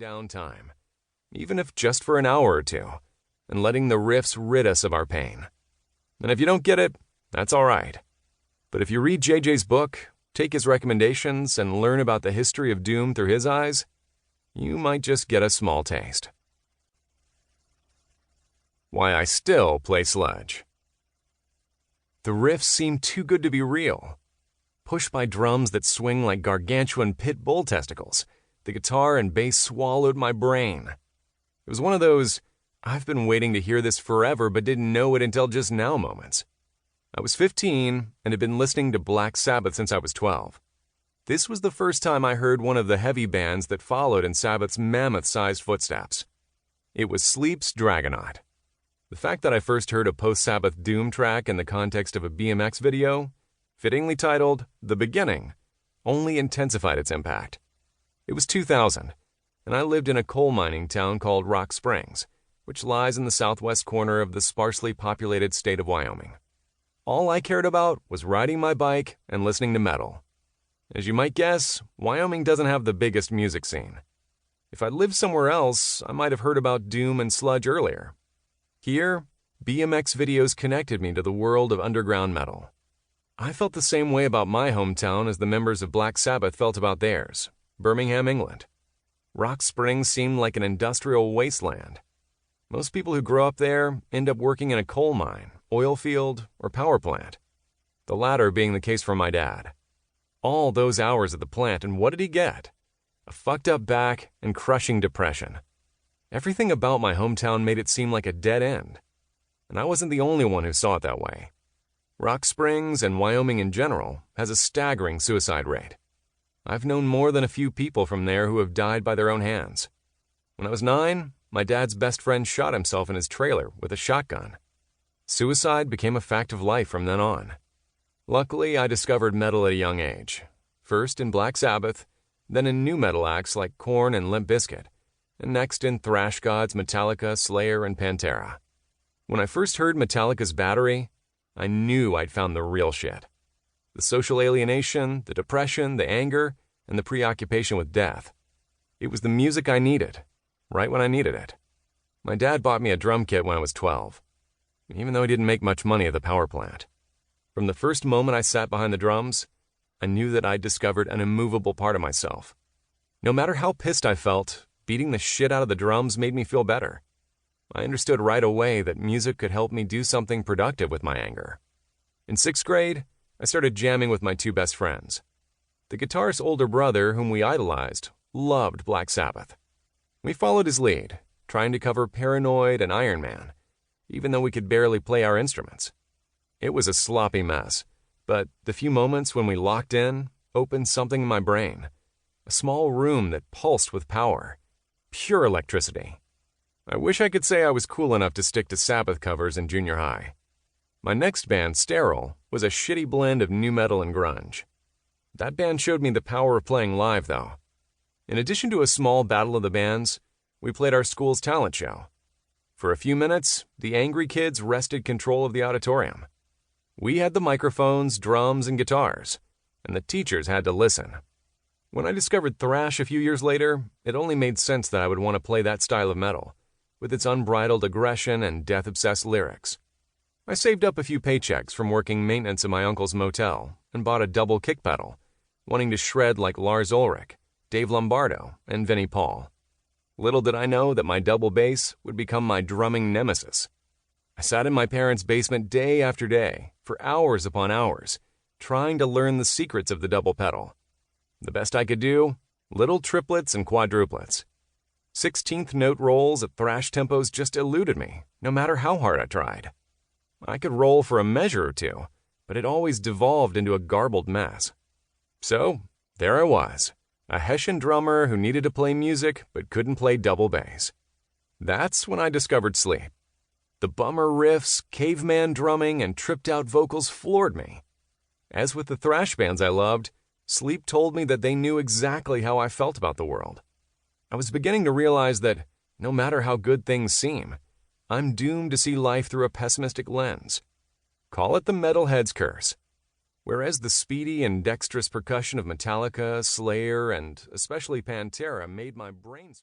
down time, even if just for an hour or two, and letting the riffs rid us of our pain. And if you don't get it, that's all right. But if you read JJ's book, take his recommendations, and learn about the history of Doom through his eyes, you might just get a small taste. Why I still play Sludge. The riffs seem too good to be real. Pushed by drums that swing like gargantuan pit bull testicles, the guitar and bass swallowed my brain. It was one of those, I've been waiting to hear this forever but didn't know it until just now moments. I was 15 and had been listening to Black Sabbath since I was 12. This was the first time I heard one of the heavy bands that followed in Sabbath's mammoth-sized footsteps. It was Sleep's Dragonaut. The fact that I first heard a post-Sabbath Doom track in the context of a BMX video, fittingly titled The Beginning, only intensified its impact. It was 2000, and I lived in a coal mining town called Rock Springs, which lies in the southwest corner of the sparsely populated state of Wyoming. All I cared about was riding my bike and listening to metal. As you might guess, Wyoming doesn't have the biggest music scene. If I'd lived somewhere else, I might have heard about Doom and Sludge earlier. Here, BMX videos connected me to the world of underground metal. I felt the same way about my hometown as the members of Black Sabbath felt about theirs, Birmingham, England. Rock Springs seemed like an industrial wasteland. Most people who grow up there end up working in a coal mine, oil field, or power plant. The latter being the case for my dad. All those hours at the plant, and what did he get? A fucked up back and crushing depression. Everything about my hometown made it seem like a dead end. And I wasn't the only one who saw it that way. Rock Springs and Wyoming in general has a staggering suicide rate. I've known more than a few people from there who have died by their own hands. When I was 9, my dad's best friend shot himself in his trailer with a shotgun. Suicide became a fact of life from then on. Luckily, I discovered metal at a young age. First in Black Sabbath, then in nu metal acts like Korn and Limp Bizkit, and next in thrash gods Metallica, Slayer, and Pantera. When I first heard Metallica's Battery, I knew I'd found the real shit. The social alienation, the depression, the anger, and the preoccupation with death. It was the music I needed, right when I needed it. My dad bought me a drum kit when I was 12, even though he didn't make much money at the power plant. From the first moment I sat behind the drums, I knew that I'd discovered an immovable part of myself. No matter how pissed I felt, beating the shit out of the drums made me feel better. I understood right away that music could help me do something productive with my anger. In 6th grade, I started jamming with my 2 best friends. The guitarist's older brother, whom we idolized, loved Black Sabbath. We followed his lead, trying to cover Paranoid and Iron Man, even though we could barely play our instruments. It was a sloppy mess, but the few moments when we locked in opened something in my brain. A small room that pulsed with power. Pure electricity. I wish I could say I was cool enough to stick to Sabbath covers in junior high. My next band, Sterile, was a shitty blend of nu metal and grunge. That band showed me the power of playing live, though. In addition to a small battle of the bands, we played our school's talent show. For a few minutes, the angry kids wrested control of the auditorium. We had the microphones, drums, and guitars, and the teachers had to listen. When I discovered thrash a few years later, it only made sense that I would want to play that style of metal, with its unbridled aggression and death-obsessed lyrics. I saved up a few paychecks from working maintenance at my uncle's motel and bought a double kick pedal, wanting to shred like Lars Ulrich, Dave Lombardo, and Vinnie Paul. Little did I know that my double bass would become my drumming nemesis. I sat in my parents' basement day after day, for hours upon hours, trying to learn the secrets of the double pedal. The best I could do, little triplets and quadruplets. 16th note rolls at thrash tempos just eluded me, no matter how hard I tried. I could roll for a measure or two, but it always devolved into a garbled mess. So, there I was, a Hessian drummer who needed to play music but couldn't play double bass. That's when I discovered Sleep. The bummer riffs, caveman drumming, and tripped-out vocals floored me. As with the thrash bands I loved, Sleep told me that they knew exactly how I felt about the world. I was beginning to realize that, no matter how good things seem, I'm doomed to see life through a pessimistic lens. Call it the metalhead's curse. Whereas the speedy and dexterous percussion of Metallica, Slayer, and especially Pantera made my brain...